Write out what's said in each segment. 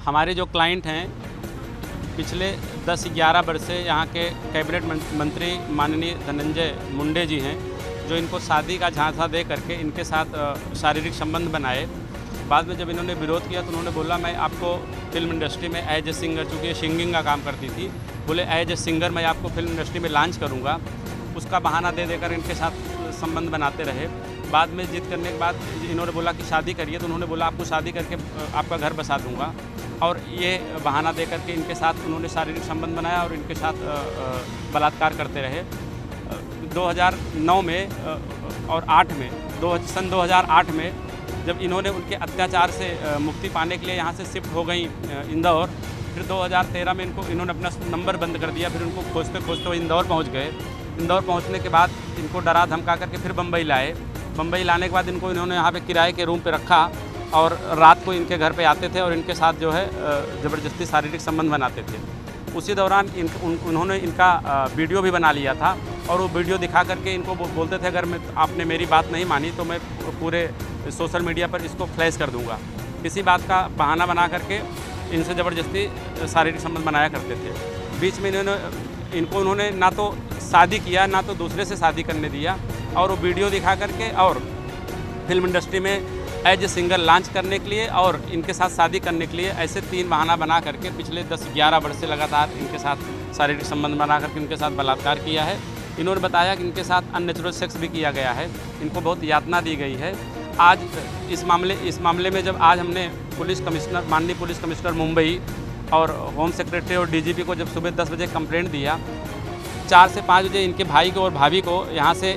हमारे जो क्लाइंट हैं पिछले 10-11 वर्ष से यहाँ के कैबिनेट मंत्री माननीय धनंजय मुंडे जी हैं, जो इनको शादी का झांसा दे करके इनके साथ शारीरिक संबंध बनाए। बाद में जब इन्होंने विरोध किया तो उन्होंने बोला मैं आपको फिल्म इंडस्ट्री में एज ए सिंगर, चूँकि ये सिंगिंग का काम करती थी, बोले एज ए सिंगर मैं आपको फिल्म इंडस्ट्री में लॉन्च करूँगा। उसका बहाना दे देकर इनके साथ संबंध बनाते रहे। बाद में जिद करने के बाद इन्होंने बोला कि शादी करिए, तो उन्होंने बोला आपको शादी करके आपका घर बसा दूंगा, और ये बहाना दे करके इनके साथ उन्होंने शारीरिक संबंध बनाया और इनके साथ बलात्कार करते रहे। 2009 में और 8 में सन 2008 में जब इन्होंने उनके अत्याचार से मुक्ति पाने के लिए यहाँ से शिफ्ट हो गई इंदौर, फिर 2013 में इन्होंने अपना नंबर बंद कर दिया। फिर उनको खोजते खोजते वो इंदौर पहुँच गए। इंदौर पहुँचने के बाद इनको डरा धमका करके फिर बम्बई लाए। बम्बई लाने के बाद इन्होंने यहाँ पे किराए के रूम पे रखा और रात को इनके घर पे आते थे और इनके साथ जो है ज़बरदस्ती शारीरिक संबंध बनाते थे। उसी दौरान उन्होंने इनका वीडियो भी बना लिया था और वो वीडियो दिखा करके इनको बोलते थे अगर आपने मेरी बात नहीं मानी तो मैं पूरे सोशल मीडिया पर इसको फ्लैश कर दूँगा। किसी बात का बहाना बना करके इनसे ज़बरदस्ती शारीरिक संबंध बनाया करते थे। बीच में इनको उन्होंने ना तो शादी किया ना तो दूसरे से शादी करने दिया, और वो वीडियो दिखा करके और फिल्म इंडस्ट्री में एज ए सिंगर लॉन्च करने के लिए और इनके साथ शादी करने के लिए ऐसे 3 बहाना बना करके पिछले 10-11 वर्ष से लगातार इनके साथ शारीरिक संबंध बना करके इनके साथ बलात्कार किया है। इन्होंने बताया कि इनके साथ अननेचुरल सेक्स भी किया गया है, इनको बहुत यातना दी गई है। आज इस मामले में जब आज हमने माननीय पुलिस कमिश्नर मुंबई और होम सेक्रेटरी और डीजीपी को जब सुबह 10 बजे कंप्लेंट दिया, 4 से 5 बजे इनके भाई को और भाभी को यहाँ से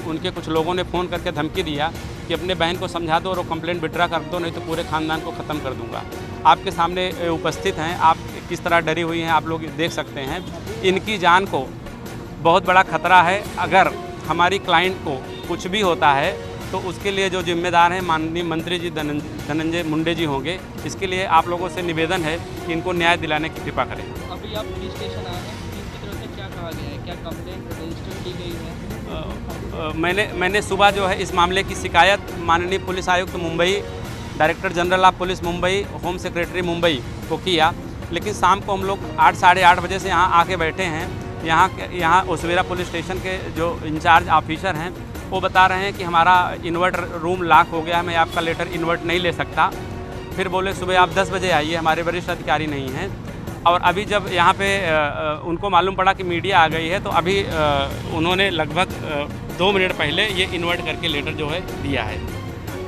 उनके कुछ लोगों ने फ़ोन करके धमकी दिया कि अपने बहन को समझा दो और वो कंप्लेंट विड्रा कर दो, नहीं तो पूरे ख़ानदान को ख़त्म कर दूंगा। आपके सामने उपस्थित हैं, आप किस तरह डरी हुई हैं आप लोग देख सकते हैं। इनकी जान को बहुत बड़ा खतरा है। अगर हमारी क्लाइंट को कुछ भी होता है तो उसके लिए जो जिम्मेदार हैं माननीय मंत्री जी धनंजय मुंडे जी होंगे। इसके लिए आप लोगों से निवेदन है कि इनको न्याय दिलाने की कृपा करें। अभी आप पुलिस स्टेशन आए हैं, इनकी तरफ से क्या कहा गया है, क्या कंप्लेंट रजिस्टर की गई है? मैंने सुबह जो है इस मामले की शिकायत माननीय पुलिस आयुक्त Mumbai, director general of police Mumbai, home secretary Mumbai को किया, लेकिन शाम को हम लोग 8 साढ़े 8 बजे से यहाँ आके बैठे हैं। यहाँ ओसवेरा पुलिस स्टेशन के जो इंचार्ज ऑफिसर हैं वो बता रहे हैं कि हमारा इन्वर्ट रूम लॉक हो गया है, मैं आपका लेटर इन्वर्ट नहीं ले सकता। फिर बोले सुबह आप 10 बजे आइए, हमारे वरिष्ठ अधिकारी नहीं हैं। और अभी जब यहाँ पे उनको मालूम पड़ा कि मीडिया आ गई है तो अभी उन्होंने लगभग 2 मिनट पहले ये इन्वर्ट करके लेटर जो है दिया है।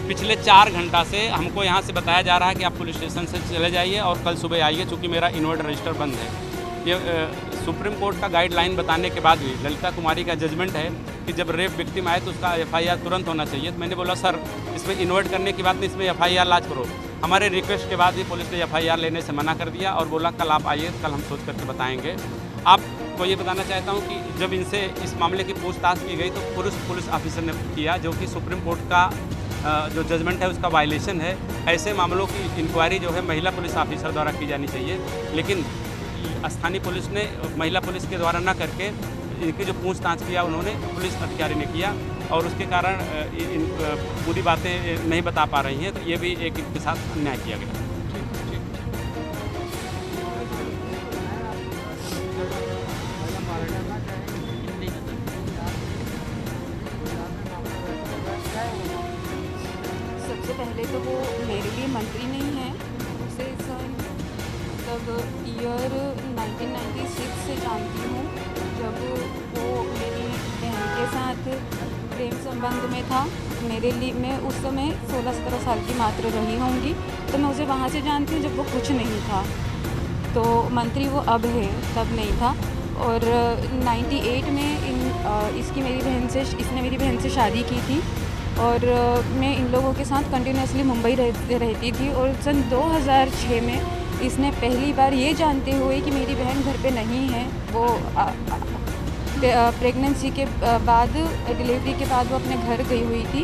पिछले 4 घंटा से हमको यहाँ से बताया जा रहा है कि आप पुलिस स्टेशन से चले जाइए और कल सुबह आइए, चूँकि मेरा इन्वर्ट रजिस्टर बंद है। ये सुप्रीम कोर्ट का गाइडलाइन बताने के बाद भी ललिता कुमारी का जजमेंट है कि जब रेप विक्टिम आए तो उसका FIR तुरंत होना चाहिए। तो मैंने बोला सर इसमें इन्वर्ट करने की बात नहीं, इसमें FIR लॉन्च करो। हमारे रिक्वेस्ट के बाद भी पुलिस ने FIR लेने से मना कर दिया और बोला कल आप आइए, कल हम सोच करके बताएंगे। आपको ये बताना चाहता हूँ कि जब इनसे इस मामले की पूछताछ की गई तो पुलिस ऑफिसर ने किया, जो कि सुप्रीम कोर्ट का जो जजमेंट है उसका वायलेशन है। ऐसे मामलों की इंक्वायरी जो है महिला पुलिस ऑफिसर द्वारा की जानी चाहिए, लेकिन स्थानीय पुलिस ने महिला पुलिस के द्वारा न करके इनकी जो पूछताछ किया उन्होंने पुलिस अधिकारी ने किया, और उसके कारण पूरी बातें नहीं बता पा रही हैं। तो ये भी एक इनके साथ अन्याय किया गया। सबसे पहले तो वो मेरे लिए मंत्री नहीं है, उसे मतलब ईयर 1996 से जानती हूँ, जब वो मेरी बहन के साथ प्रेम संबंध में था। मेरे लिए मैं उस समय 16-17 साल की मात्र रही होंगी, तो मैं उसे वहाँ से जानती हूँ जब वो कुछ नहीं था। तो मंत्री वो अब है, तब नहीं था। और 98 में इसने मेरी बहन से शादी की थी और मैं इन लोगों के साथ कंटिन्यूसली मुंबई रहती थी। और सन 2006 में इसने पहली बार ये जानते हुए कि मेरी बहन घर पे नहीं है, वो प्रेगनेंसी के बाद, डिलीवरी के बाद वो अपने घर गई हुई थी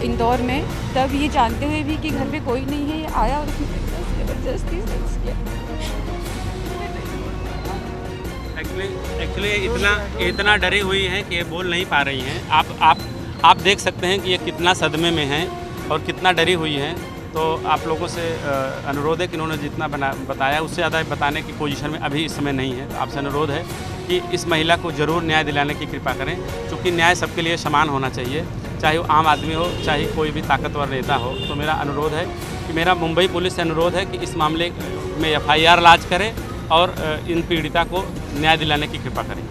इंदौर में, तब ये जानते हुए भी कि घर पे कोई नहीं है, ये आया और उसने ज़बरदस्ती सेक्स किया। एक्चुअली इतना डरी हुई हैं कि ये बोल नहीं पा रही हैं। आप देख सकते हैं कि ये कितना सदमे में हैं और कितना डरी हुई हैं। तो आप लोगों से अनुरोध है कि इन्होंने जितना बताया उससे ज़्यादा बताने की पोजीशन में अभी इस समय नहीं है। तो आपसे अनुरोध है कि इस महिला को ज़रूर न्याय दिलाने की कृपा करें, क्योंकि न्याय सबके लिए समान होना चाहिए, चाहे वो आम आदमी हो, चाहे कोई भी ताकतवर नेता हो। तो मेरा अनुरोध है कि मेरा मुंबई पुलिस से अनुरोध है कि इस मामले में FIR लॉन्च करें और इन पीड़िता को न्याय दिलाने की कृपा करें।